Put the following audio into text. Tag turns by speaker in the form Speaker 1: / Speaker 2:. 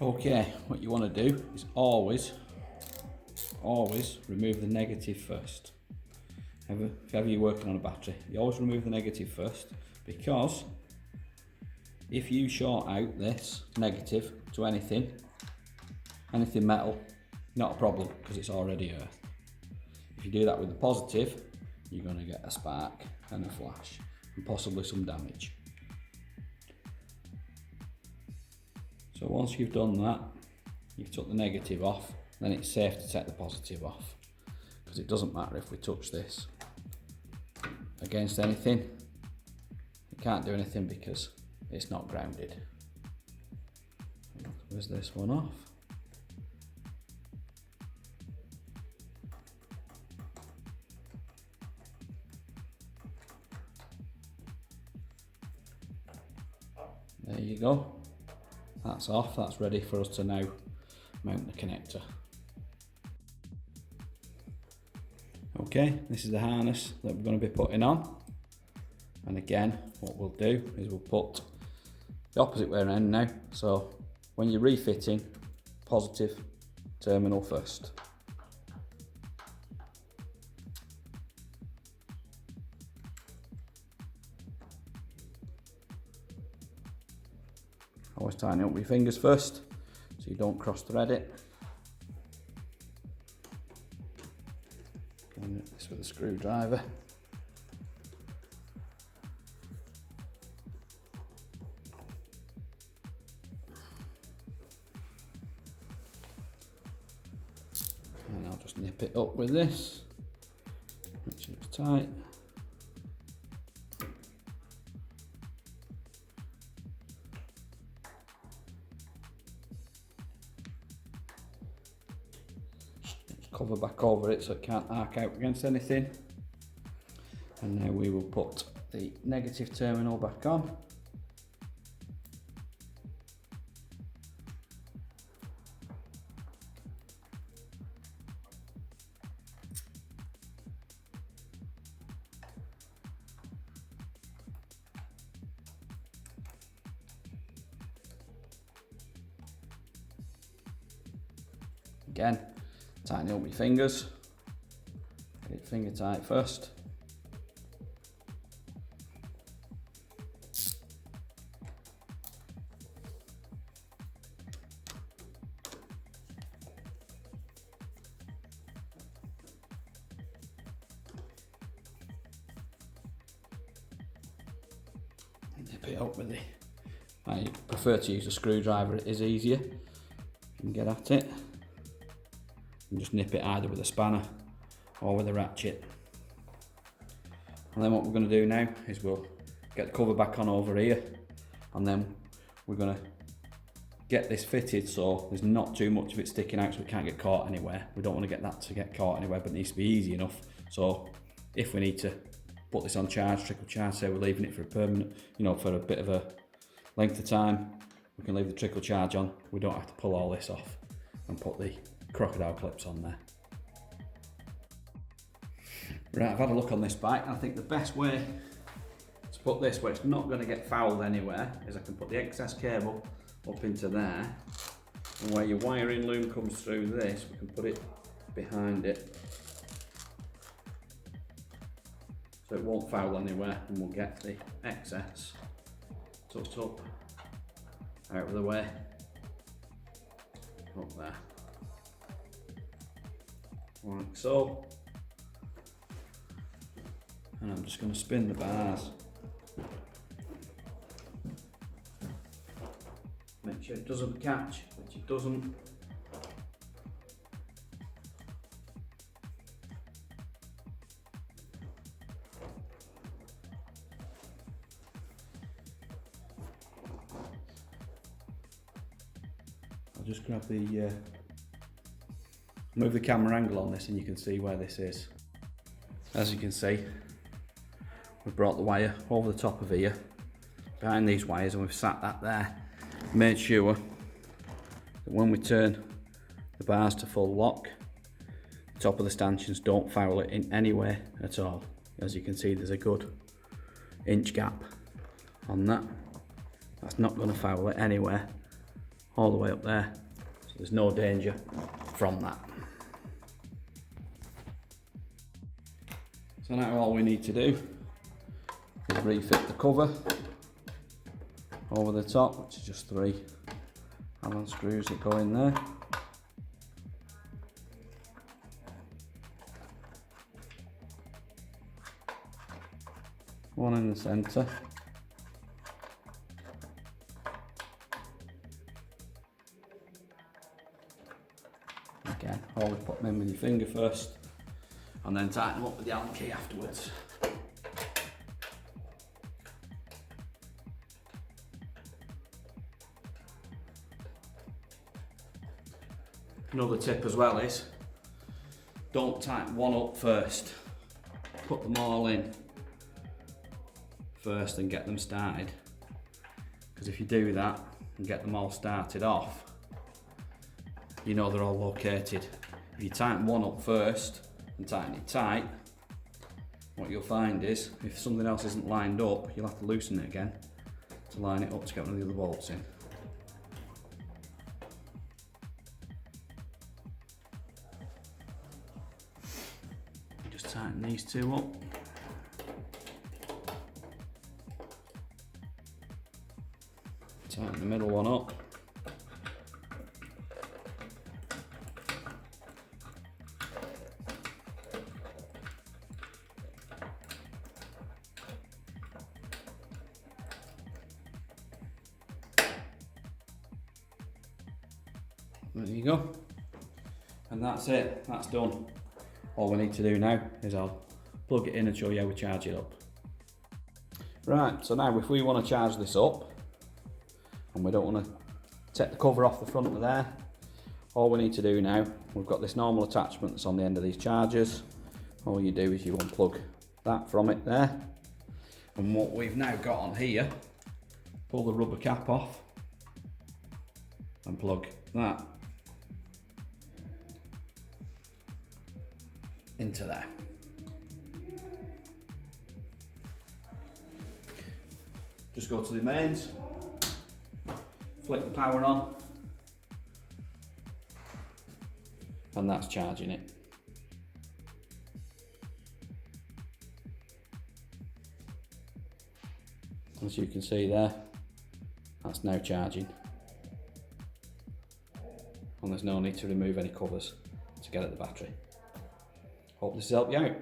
Speaker 1: Okay, what you want to do is always remove the negative first. If ever you're working on a battery, you always remove the negative first, because if you short out this negative to anything metal, not a problem, because it's already earth. If you do that with the positive, you're going to get a spark and a flash and possibly some damage. So once you've done that, you've took the negative off, then it's safe to take the positive off, because it doesn't matter if we touch this against anything, it can't do anything because it's not grounded. Where's this one off? There you go. That's off, that's ready for us to now mount the connector. Okay, this is the harness that we're going to be putting on. And again, what we'll do is we'll put the opposite way around now. So when you're refitting, positive terminal first. Always tighten it up with your fingers first, so you don't cross thread it. And this with a screwdriver. And I'll just nip it up with this, make sure it's tight. Cover back over it so it can't arc out against anything. And now we will put the negative terminal back on. Again, tighten it up with your fingers. Get it finger tight first. Nip it up with the. I prefer to use a screwdriver, it is easier. You can get at it. And just nip it either with a spanner or with a ratchet. And then what we're going to do now is we'll get the cover back on over here, and then we're going to get this fitted so there's not too much of it sticking out so it can't get caught anywhere. We don't want to get that to get caught anywhere, but it needs to be easy enough. So if we need to put this on charge, trickle charge, say we're leaving it for a permanent, for a bit of a length of time, we can leave the trickle charge on. We don't have to pull all this off and put the crocodile clips on there. Right, I've had a look on this bike, and I think the best way to put this where it's not going to get fouled anywhere is I can put the excess cable up into there, and where your wiring loom comes through this, we can put it behind it so it won't foul anywhere, and we'll get the excess tucked up out of the way up there. Like so, and I'm just going to spin the bars, make sure it doesn't catch, which it doesn't. I'll just grab the move the camera angle on this and you can see where this is. As you can see, we've brought the wire over the top of here, behind these wires, and we've sat that there. Made sure that when we turn the bars to full lock, the top of the stanchions don't foul it in any way at all. As you can see, there's a good inch gap on that. That's not going to foul it anywhere all the way up there, so there's no danger from that. So now all we need to do is refit the cover over the top, which is just 3 Allen screws that go in there. One in the centre. Again, always put them in with your finger first and then tighten them up with the Allen key afterwards. Another tip as well is, don't tighten one up first. Put them all in first and get them started. Because if you do that and get them all started off, you know they're all located. If you tighten one up first and tighten it tight, what you'll find is, if something else isn't lined up, you'll have to loosen it again to line it up to get one of the other bolts in. Just tighten these two up. Tighten the middle one up. There you go. And that's it, that's done. All we need to do now is I'll plug it in and show you how we charge it up. Right, so now if we want to charge this up, and we don't want to take the cover off the front of there, all we need to do now, we've got this normal attachment that's on the end of these chargers. All you do is you unplug that from it there. And what we've now got on here, pull the rubber cap off and plug that into there. Just go to the mains, flick the power on, and that's charging it. As you can see there, that's now charging. And there's no need to remove any covers to get at the battery. Hope this has helped you out.